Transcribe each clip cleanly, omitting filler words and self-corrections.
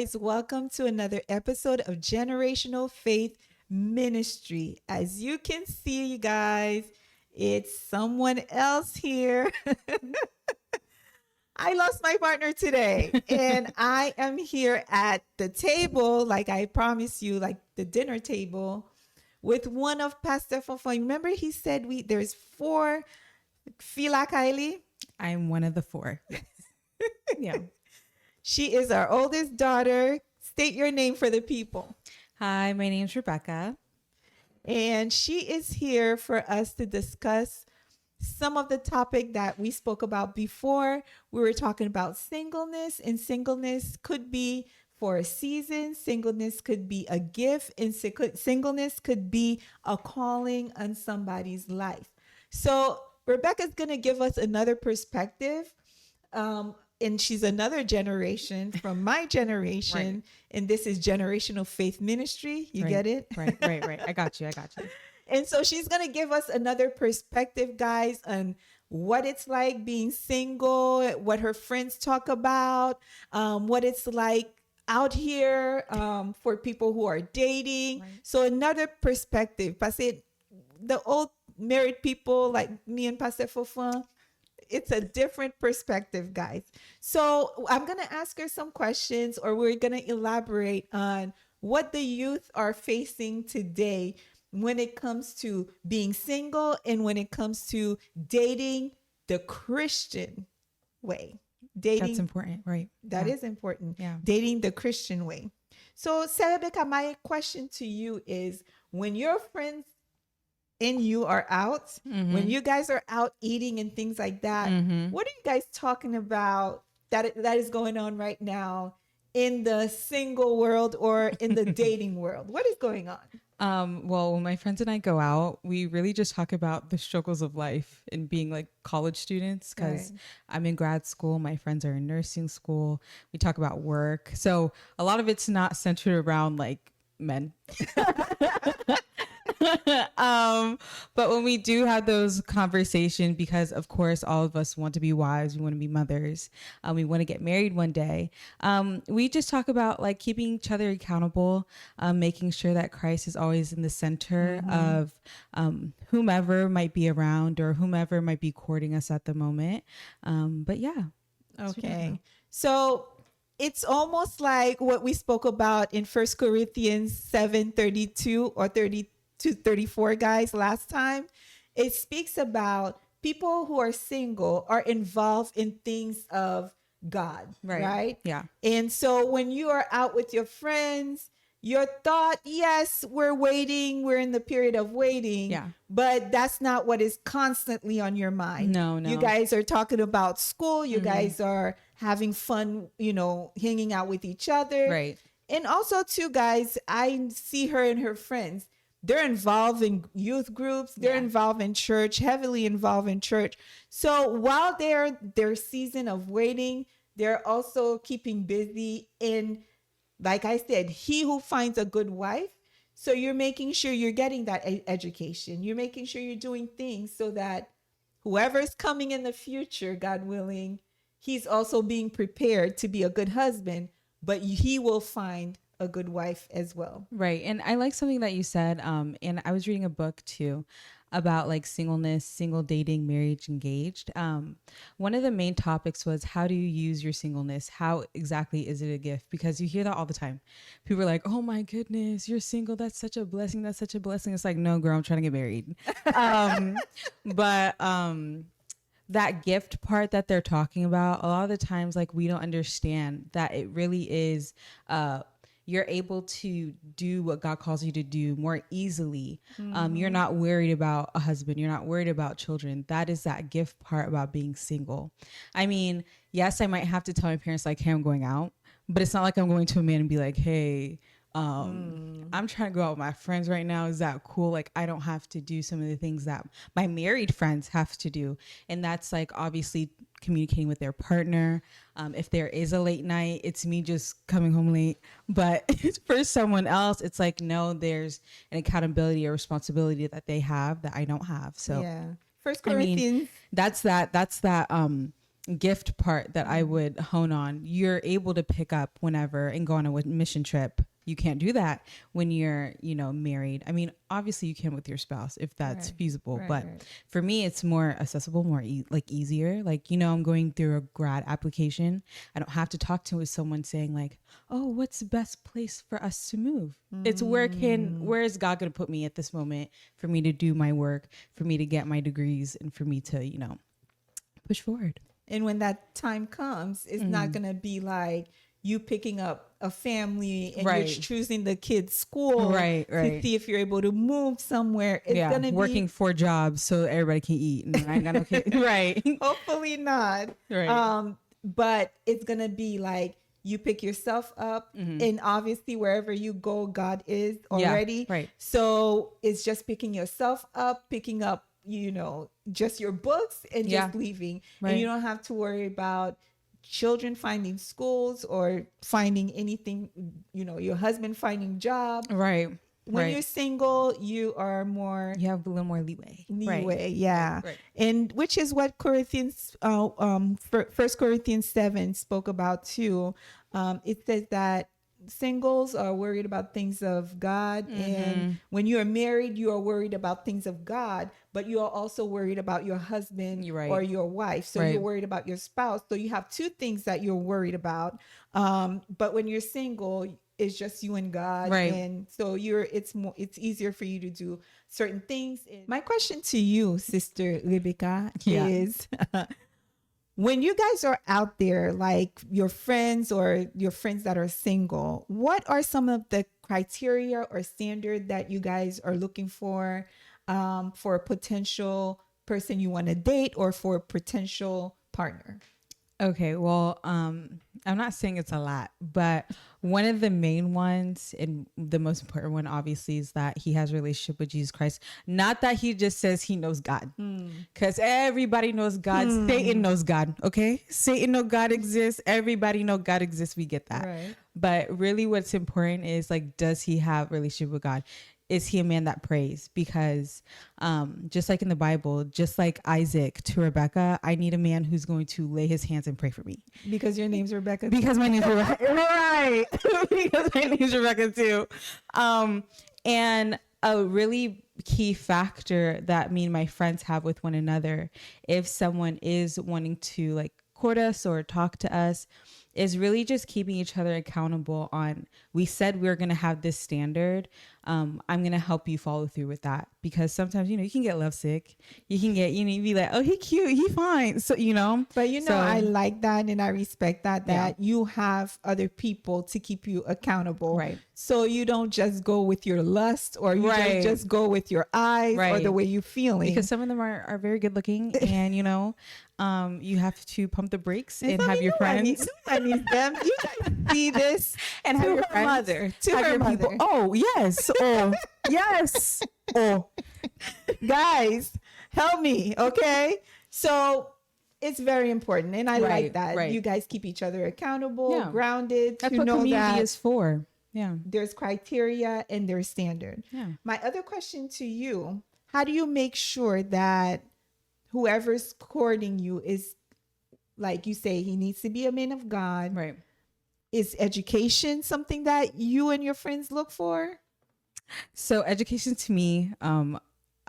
guys. Welcome to another episode of Generational Faith Ministry. As you can see, you guys, it's someone else here. I lost my partner today, and I am here at the table, like I promised you, like the dinner table, with one of Pastor Fofo. Remember, he said there's four. Fila Kylie. I'm one of the four. Yes. Yeah. She is our oldest daughter. State your name for the people. Hi, my name's Rebecca. And she is here for us to discuss some of the topic that we spoke about before. We were talking about singleness, and singleness could be for a season. Singleness could be a gift, and singleness could be a calling on somebody's life. So Rebecca's going to give us another perspective. And she's another generation from my generation. Right. And this is Generational Faith Ministry. You get it? Right. I got you. And so she's going to give us another perspective, guys, on what it's like being single, what her friends talk about, what it's like out here for people who are dating. Right. So another perspective. The old married people like me and Pastor Fofan, it's a different perspective, guys. So I'm going to ask her some questions, or we're going to elaborate on what the youth are facing today when it comes to being single and when it comes to dating the Christian way. That's important, right? That is important. Yeah. Dating the Christian way. So, Rebecca, my question to you is, when your friends and you are out, when you guys are out eating and things like that, what are you guys talking about that is going on right now in the single world or in the dating world? What is going on? Well, when my friends and I go out, we really just talk about the struggles of life and being like college students, because I'm in grad school. My friends are in nursing school. We talk about work. So a lot of it's not centered around like men. But when we do have those conversations, because of course all of us want to be wives, we want to be mothers, we want to get married one day, we just talk about like keeping each other accountable, making sure that Christ is always in the center of whomever might be around or whomever might be courting us at the moment. But yeah. Okay. So it's almost like what we spoke about in 1 Corinthians 7:32 or 34, guys, last time. It speaks about people who are single are involved in things of God, right? Yeah. And so when you are out with your friends, your thought, yes, we're waiting, we're in the period of waiting, but that's not what is constantly on your mind. No. You guys are talking about school, you guys are having fun, hanging out with each other. Right. And also too, guys, I see her and her friends. They're involved in youth groups. They're involved in church, heavily involved in church. So while they're their season of waiting, they're also keeping busy in, like I said, he who finds a good wife. So you're making sure you're getting that education. You're making sure you're doing things so that whoever's coming in the future, God willing, he's also being prepared to be a good husband, but he will find a good wife as well. Right. And I like something that you said. And I was reading a book too about like singleness, single dating, marriage, engaged. One of the main topics was, how do you use your singleness? How exactly is it a gift? Because you hear that all the time. People are like, oh my goodness, you're single. That's such a blessing. That's such a blessing. It's like, no, girl, I'm trying to get married. But that gift part that they're talking about, a lot of the times, like, we don't understand that it really is, you're able to do what God calls you to do more easily. You're not worried about a husband. You're not worried about children. That is that gift part about being single. I mean, yes, I might have to tell my parents, like, hey, I'm going out, but it's not like I'm going to a man and be like, hey, I'm trying to go out with my friends right now. Is that cool? Like, I don't have to do some of the things that my married friends have to do. And that's like obviously communicating with their partner. If there is a late night, it's me just coming home late. But for someone else, it's like, no, there's an accountability or responsibility that they have that I don't have. So yeah. First Corinthians. I mean, that's that gift part that I would hone on. You're able to pick up whenever and go on a mission trip. You can't do that when you're, married. I mean, obviously you can with your spouse if that's Right. feasible, Right. but Right. for me, it's more accessible, more easier. Like, I'm going through a grad application. I don't have to talk to someone saying like, "Oh, what's the best place for us to move?" It's where is God going to put me at this moment for me to do my work, for me to get my degrees, and for me to, push forward. And when that time comes, it's not going to be like you picking up a family and you're Right. choosing the kid's school Right. to see if you're able to move somewhere. It's Yeah, going to working be 4 jobs so everybody can eat. And I ain't got no kids. Right. hopefully not. Right. But it's going to be like you pick yourself up, and obviously wherever you go, God is already. Yeah, right. So it's just picking yourself up, picking up, just your books and Yeah. just leaving. Right. And you don't have to worry about children finding schools or finding anything, your husband finding job. Right. When you're single, you are more You have a little more leeway. Right. yeah. Right. And which is what First Corinthians 7 spoke about too. It says that singles are worried about things of God, and when you are married, you are worried about things of God, but you are also worried about your husband You're right. or your wife. So Right. you're worried about your spouse. So you have two things that you're worried about. But when you're single, it's just you and God, Right. and so it's easier for you to do certain things. My question to you, Sister Rebecca, Yeah. is when you guys are out there, like your friends or your friends that are single, what are some of the criteria or standard that you guys are looking for a potential person you want to date or for a potential partner? Okay, well, I'm not saying it's a lot, but one of the main ones and the most important one, obviously, is that he has a relationship with Jesus Christ. Not that he just says he knows God, because everybody knows God. Satan knows God. Okay, Satan knows God exists. Everybody know God exists. We get that. Right. But really, what's important is like, does he have a relationship with God? Is he a man that prays? Because just like in the Bible, just like Isaac to Rebecca, I need a man who's going to lay his hands and pray for me. Because your name's Rebecca. Because my name's Rebecca. Right. Because my name's Rebecca too. And a really key factor that me and my friends have with one another, if someone is wanting to like court us or talk to us, is really just keeping each other accountable on, we said we're going to have this standard. I'm going to help you follow through with that, because sometimes, you can get lovesick. You can get, you be like, oh, he cute, he fine. So, But so, I like that and I respect that you have other people to keep you accountable. Right. So you don't just go with your lust, or you Right. just go with your eyes or Right. the way you're feeling. because some of them are very good looking, and you have to pump the brakes and have your friends I need them. You guys see this and to have your her friends, mother. To have her your mother. people. Oh yes, oh yes, oh Guys, help me, okay? So it's very important, and I like Right, that right. you guys keep each other accountable, Yeah. grounded. that's to what know community that is for. Yeah, there's criteria and there's standard. yeah. My other question to you: how do you make sure that whoever's courting you is, like you say, he needs to be a man of God? Right. Is education something that you and your friends look for? So education to me,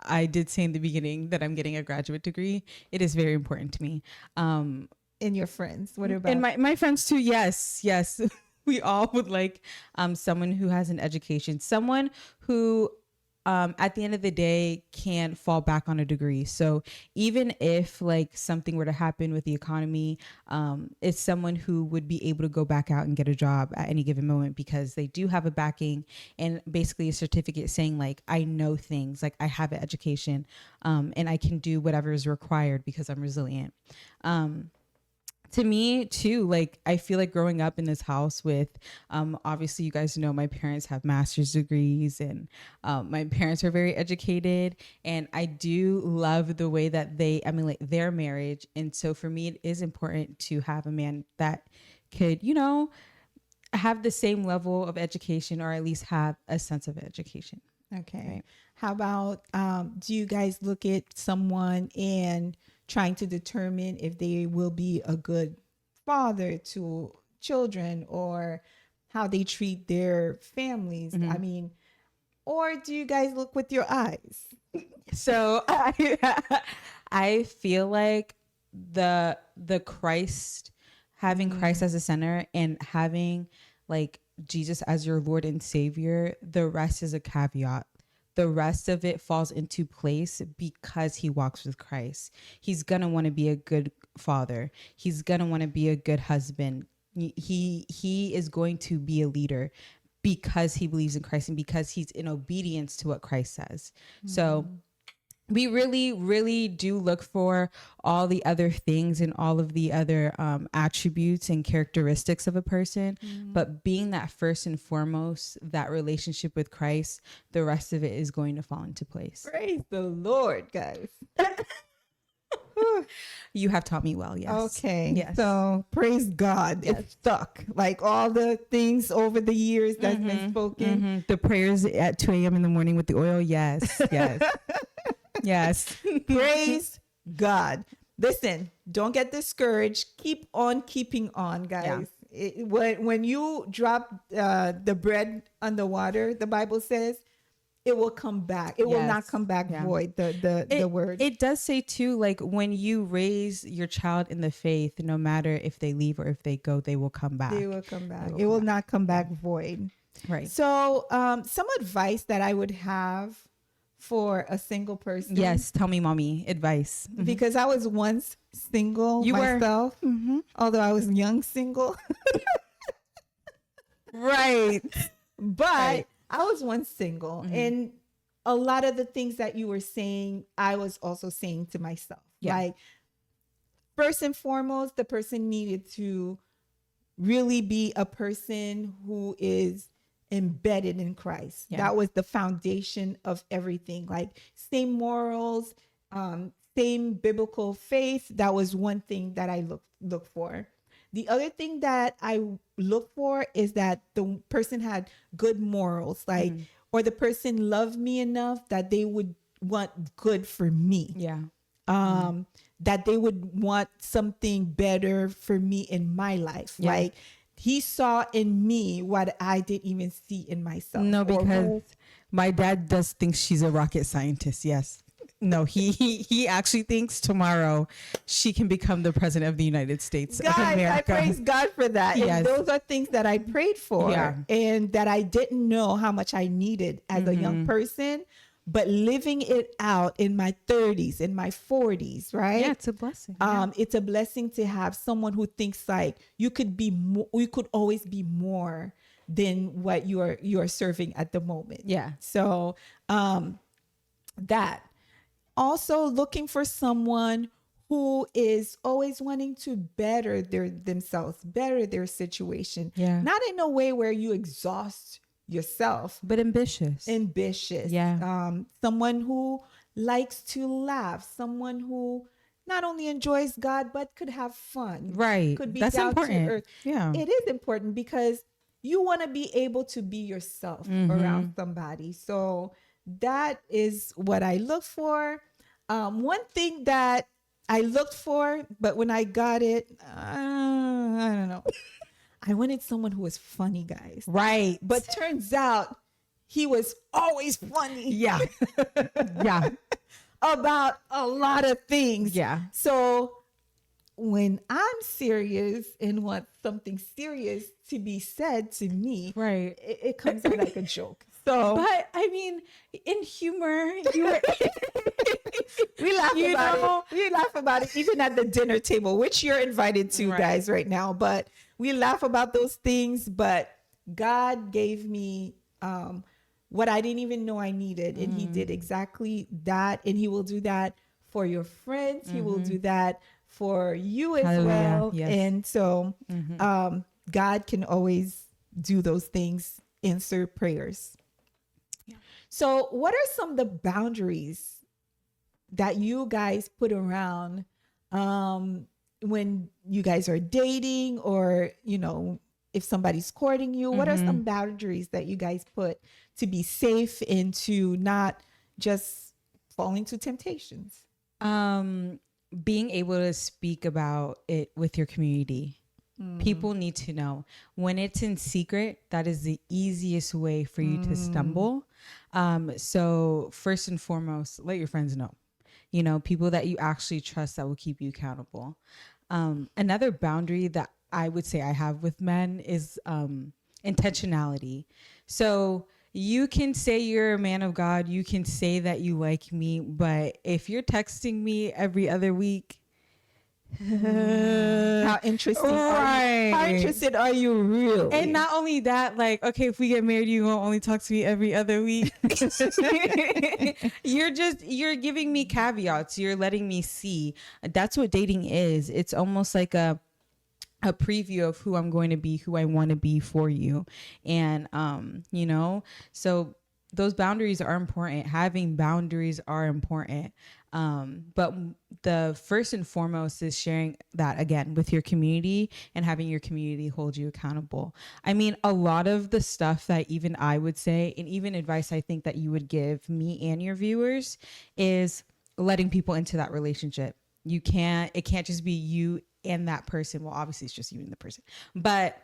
I did say in the beginning that I'm getting a graduate degree. It is very important to me. In your friends, what about? And my friends too. Yes, yes. We all would like someone who has an education, someone who at the end of the day can fall back on a degree. So even if like something were to happen with the economy, it's someone who would be able to go back out and get a job at any given moment, because they do have a backing and basically a certificate saying like, I know things, like I have an education, and I can do whatever is required because I'm resilient. To me too, like I feel like growing up in this house with obviously you guys know my parents have master's degrees, and my parents are very educated, and I do love the way that they emulate their marriage. And so for me, it is important to have a man that could have the same level of education, or at least have a sense of education. Okay. Right. How about do you guys look at someone and trying to determine if they will be a good father to children or how they treat their families. I mean, or do you guys look with your eyes? So I feel like the Christ, having Christ as a center and having like Jesus as your Lord and Savior, the rest is a caveat. The rest of it falls into place because he walks with Christ. He's gonna want to be a good father. He's gonna want to be a good husband. He is going to be a leader because he believes in Christ and because he's in obedience to what Christ says. So we really, really do look for all the other things and all of the other attributes and characteristics of a person. But being that first and foremost, that relationship with Christ, the rest of it is going to fall into place. Praise the Lord, guys. You have taught me well. Yes. Okay. Yes. So praise God. Yes. It's stuck. Like all the things over the years that's been spoken. The prayers at 2 a.m. in the morning with the oil. Yes. Yes. Yes. Praise God. Listen, don't get discouraged. Keep on keeping on, guys. When you drop the bread on the water, the Bible says, it will come back. It will not come back void, the word. It does say too, like when you raise your child in the faith, no matter if they leave or if they go, they will come back. They will come back. It will not come back void. Right. So some advice that I would have for a single person. Yes. Tell me, mommy, advice. Because I was once single myself, although I was young single. Right. But I was once single, and a lot of the things that you were saying, I was also saying to myself. Yeah. Like, first and foremost, the person needed to really be a person who is embedded in Christ. Yeah. That was the foundation of everything. Like, same morals, same biblical faith. That was one thing that I look for. The other thing that I look for is that the person had good morals, like, or the person loved me enough that they would want good for me. Yeah. That they would want something better for me in my life. Yeah. Like, he saw in me what I didn't even see in myself. No, because my dad does think she's a rocket scientist. Yes. No, he actually thinks tomorrow she can become the president of the United States of America. I praise God for that. Yes. And those are things that I prayed for, and that I didn't know how much I needed as a young person, but living it out in my 30s, in my 40s, right? Yeah, it's a blessing. It's a blessing to have someone who thinks like you could be you could always be more than what you are serving at the moment. Yeah. So that. Also looking for someone who is always wanting to better themselves, better their situation. Yeah. Not in a way where you exhaust yourself, but ambitious. Yeah. Someone who likes to laugh, someone who not only enjoys God, but could have fun. Right. Could be That's down important. to earth. Yeah. It is important because you want to be able to be yourself around somebody. So that is what I look for. One thing that I looked for, but when I got it, I don't know. I wanted someone who was funny, guys. Right. But turns out he was always funny. Yeah. Yeah. About a lot of things. Yeah. So when I'm serious and want something serious to be said to me, right, it comes out like a joke. So, but I mean, in humor, you were we laugh about it. We laugh about it even at the dinner table, which you're invited to, guys, right now. But we laugh about those things. But God gave me what I didn't even know I needed, and He did exactly that. And He will do that for your friends. He will do that for you as well. Yes. And so, God can always do those things, answer prayers. So what are some of the boundaries that you guys put around when you guys are dating, or, you know, if somebody's courting you? What are some boundaries that you guys put to be safe and to not just fall into temptations? being able to speak about it with your community. People need to know. When it's in secret, that is the easiest way for you to stumble. So first and foremost, let your friends know. You know, people that you actually trust that will keep you accountable. Another boundary that I would say I have with men is intentionality. So you can say you're a man of God, you can say that you like me, but if you're texting me every other week, How interesting are you? How right. interested are you really? And not only that, like, okay, if we get married, you gonna only talk to me every other week. You're giving me caveats. You're letting me see. That's what dating is. It's almost like a preview of who I'm going to be, who I want to be for you. And, you know, so those boundaries are important. Having boundaries are important. But the first and foremost is sharing that again with your community and having your community hold you accountable. I mean, a lot of the stuff that even I would say, and even advice I think that you would give me and your viewers, is letting people into that relationship. It can't just be you and that person. Well, obviously it's just you and the person, but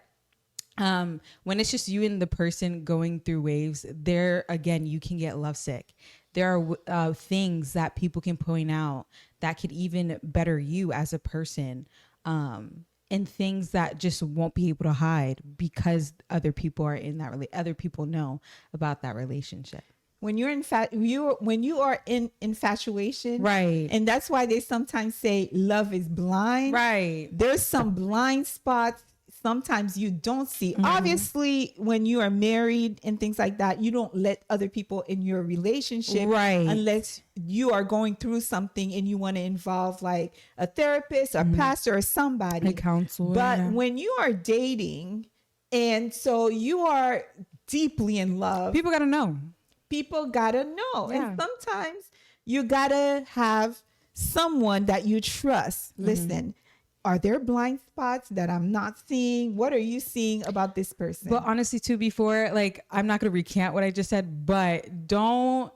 when it's just you and the person going through waves, there again, you can get lovesick. There are things that people can point out that could even better you as a person, and things that just won't be able to hide because other people are in that other people know about that relationship. When you're when you are in infatuation, Right. and that's why they sometimes say love is blind. Right. There's some blind spots sometimes you don't see. Obviously, when you are married and things like that, you don't let other people in your relationship, Right. unless you are going through something and you want to involve like a therapist or pastor or somebody, A counselor. but Yeah. when you are dating, and so you are deeply in love, People got to know. people gotta know. Yeah. And sometimes you gotta have someone that you trust. Listen, are there blind spots that I'm not seeing? What are you seeing about this person? But honestly, too, before, like, I'm not going to recant what I just said, but don't,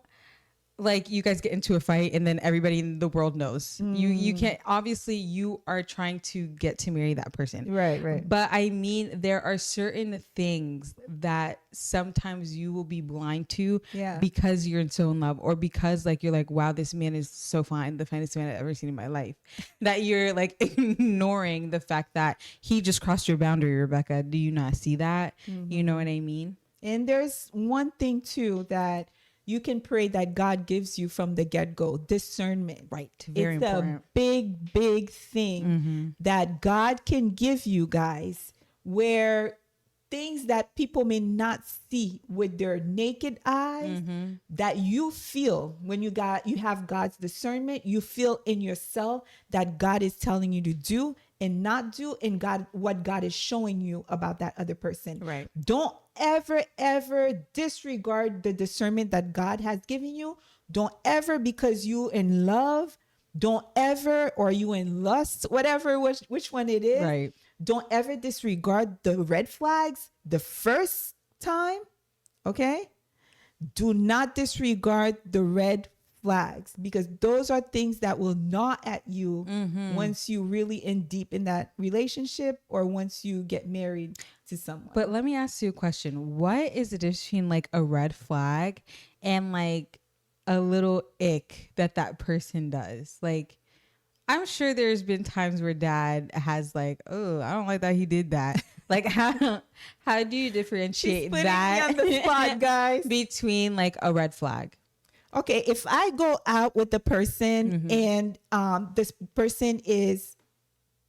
like, you guys get into a fight and then everybody in the world knows. You can't, obviously you are trying to get to marry that person. Right. But I mean, there are certain things that sometimes you will be blind to, Yeah. because you're so in love, or because like you're like, wow, this man is so fine, the finest man I've ever seen in my life, that you're like ignoring the fact that he just crossed your boundary. Rebecca, do you not see that? You know what I mean? And there's one thing too that you can pray that God gives you from the get-go: discernment. Right. Very It's important. a big thing that God can give you guys, where things that people may not see with their naked eyes, that you feel when you have God's discernment, you feel in yourself that God is telling you to do and not do, and what God is showing you about that other person. Right. Don't ever disregard the discernment that God has given you. Don't ever, because you in love, don't ever, or you in lust, whatever, which one it is. Right. Don't ever disregard the red flags the first time. Okay? Do not disregard the red flags, because those are things that will gnaw at you once you really in deep in that relationship, or once you get married to someone. But let me ask you a question. What is the difference between like a red flag and like a little ick that person does? Like, I'm sure there's been times where dad has like, oh, I don't like that he did that. Like, how do you differentiate that me on the spot, guys. between like a red flag? Okay, if I go out with the person and this person is,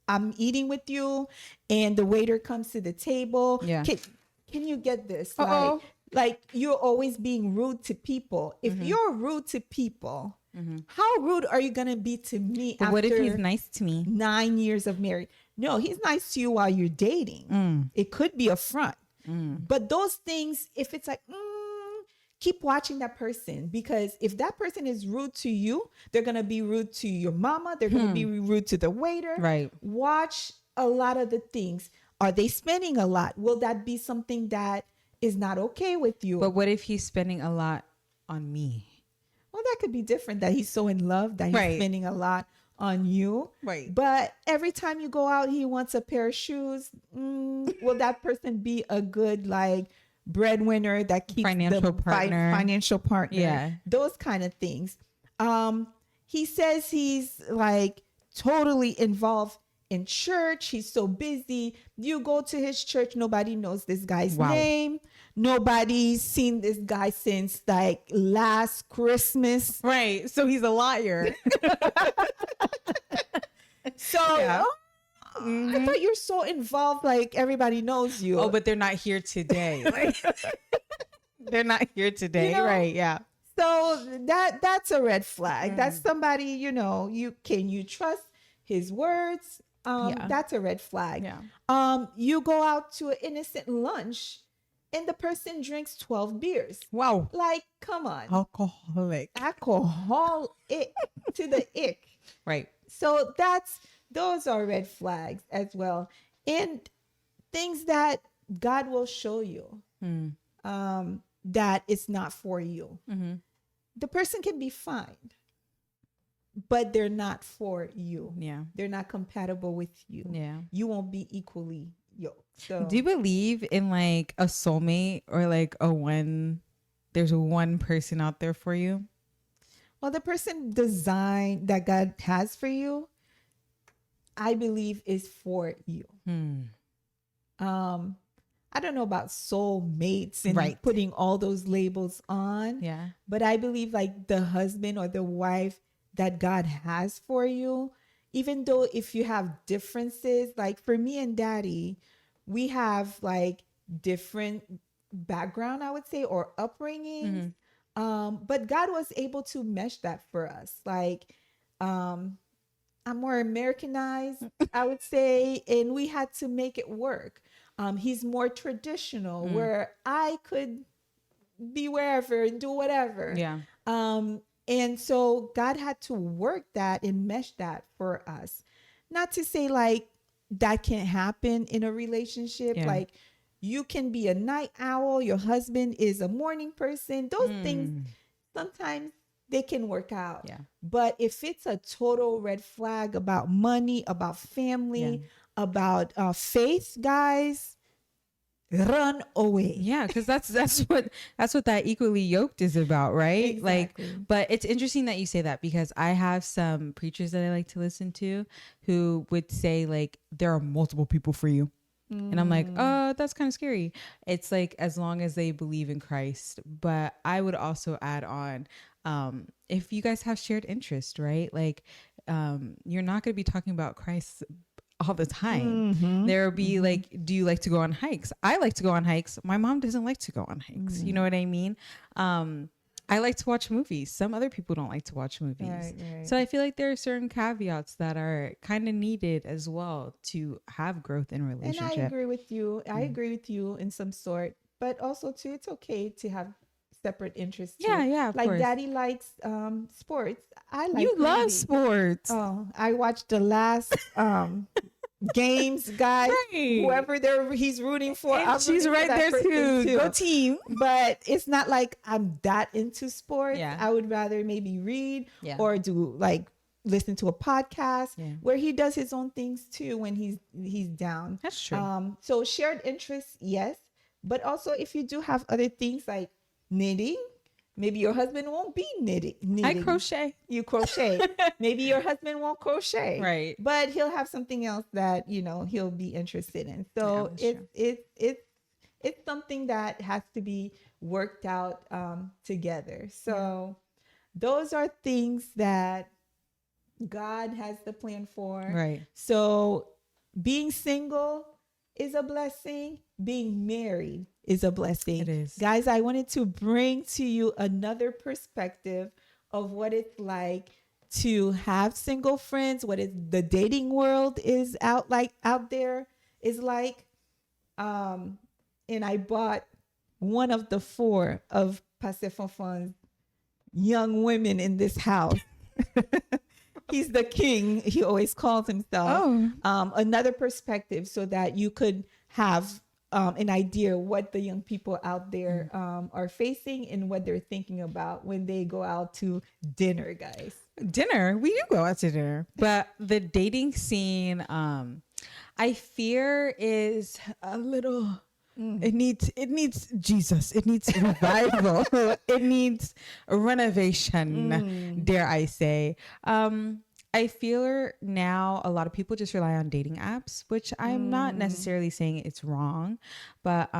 I'm eating with you, and the waiter comes to the table. Yeah. Can you get this? Uh-oh. Like you're always being rude to people. If you're rude to people, how rude are you gonna be to me? But after what if he's nice to me? 9 years of marriage? No, he's nice to you while you're dating. It could be a front. But those things, if it's like, keep watching that person, because if that person is rude to you, they're going to be rude to your mama. They're going to be rude to the waiter. Right. Watch a lot of the things. Are they spending a lot? Will that be something that is not okay with you? But what if he's spending a lot on me? Well, that could be different, that he's so in love that he's Right. spending a lot on you. Right. But every time you go out, he wants a pair of shoes. Will that person be a good like breadwinner that keeps the Financial partner. financial partner? Yeah. Those kind of things. Um, he says he's like totally involved in church. He's so busy. You go to his church, nobody knows this guy's Wow. name. Nobody's seen this guy since like last Christmas. Right. So he's a liar. So Yeah. I thought you're so involved, like everybody knows you. Oh, but they're not here today. Like, they're not here today. You know? Right. Yeah. So that's a red flag. That's somebody, you trust his words? Yeah. That's a red flag. Yeah. You go out to an innocent lunch and the person drinks 12 beers. Wow. Like, come on. Alcoholic. Alcohol to the ick. Right. So those are red flags as well. And things that God will show you that it's not for you. Mm-hmm. The person can be fine, but they're not for you. Yeah. They're not compatible with you. Yeah. You won't be equally yoked. So Do you believe in like a soulmate or like there's one person out there for you? well, the person design that God has for you, I believe is for you. I don't know about soulmates and Right. putting all those labels on. Yeah. But I believe like the husband or the wife that God has for you, even though if you have differences, like for me and Daddy, we have like different background, I would say, or upbringing. But God was able to mesh that for us. Like, I'm more Americanized, I would say, and we had to make it work. He's more traditional, where I could be wherever and do whatever. Yeah. And so God had to work that and mesh that for us. Not to say like that can't happen in a relationship. Yeah. Like you can be a night owl, your husband is a morning person. Those things sometimes they can work out. Yeah. But if it's a total red flag about money, about family, about faith, guys, run away. Yeah, because that's what that equally yoked is about, right? Exactly. Like, but it's interesting that you say that because I have some preachers that I like to listen to who would say like there are multiple people for you. And I'm like, oh, that's kind of scary. It's like as long as they believe in Christ. But I would also add on, if you guys have shared interest, right? Like, you're not going to be talking about Christ all the time. There will be like, do you like to go on hikes? I like to go on hikes. My mom doesn't like to go on hikes. You know what I mean? I like to watch movies. Some other people don't like to watch movies. Right. So I feel like there are certain caveats that are kind of needed as well to have growth in a And relationship. I agree with you. I agree with you in some sort, but also too, it's okay to have separate interests. Too. Yeah, of like course. Daddy likes sports. I like You love reading. sports. Oh, I watched the last games, guys. Right. Whoever he's rooting for, And I'm she's rooting for right that there person too. Go team. But it's not like I'm that into sports. Yeah. I would rather maybe read Yeah. or do like listen to a podcast Yeah. where he does his own things too when he's down. That's true. So shared interests, yes, but also if you do have other things like knitting, maybe your husband won't be knitting. I crochet. You crochet. Maybe your husband won't crochet. Right. But he'll have something else that, he'll be interested in. So Yeah, that's it's something that has to be worked out together. So those are things that God has the plan for. Right. So being single is a blessing. Being married is a blessing. It is. Guys, I wanted to bring to you another perspective of what it's like to have single friends, what is the dating world is out there is like. And I bought one of the 4 of Passé Fonfon's young women in this house. He's the king, he always calls himself. Oh. Another perspective so that you could have an idea what the young people out there are facing and what they're thinking about when they go out to dinner, guys. Dinner, we do go out to dinner, but the dating scene, I fear is a little. It needs Jesus. It needs revival. It needs a renovation. Dare I say? I feel now a lot of people just rely on dating apps, which I'm not necessarily saying it's wrong, but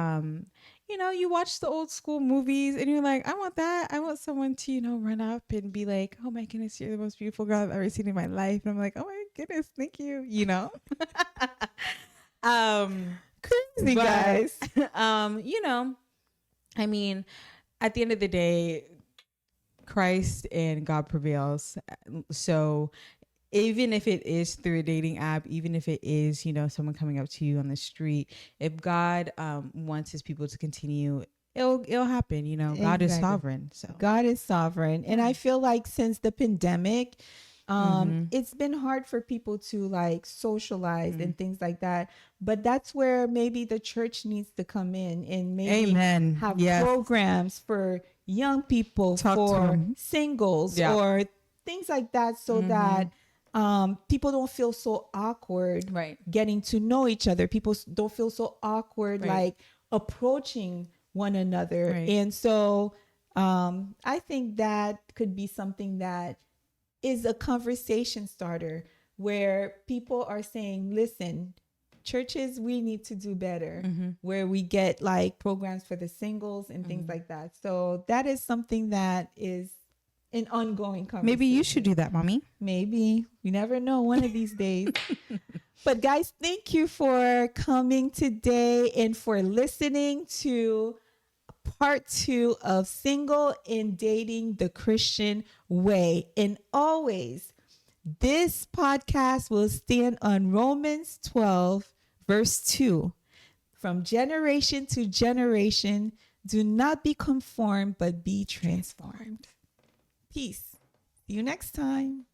you watch the old school movies and you're like, I want that. I want someone to, run up and be like, oh my goodness, you're the most beautiful girl I've ever seen in my life. And I'm like, oh my goodness, thank you. Crazy, But, guys. I mean, at the end of the day, Christ and God prevails. So even if it is through a dating app, even if it is, someone coming up to you on the street, if God wants his people to continue, it'll happen. God is Exactly. sovereign. So God is sovereign. And I feel like since the pandemic, it's been hard for people to like socialize and things like that. But that's where maybe the church needs to come in and maybe Amen. have Yes. programs for young people, Talk to for 'em. singles, Yeah. or things like that, so that people don't feel so awkward Right. getting to know each other. People don't feel so awkward Right. like approaching one another. Right. And so I think that could be something that is a conversation starter where people are saying, listen, churches, we need to do better, where we get like programs for the singles and things like that. So that is something that is an ongoing conversation. Maybe you should do that, mommy. Maybe. You never know, one of these days. But guys, thank you for coming today and for listening to part 2 of Single in Dating the Christian Way. And always, this podcast will stand on Romans 12, verse 2. From generation to generation, do not be conformed, but be transformed. Peace. See you next time.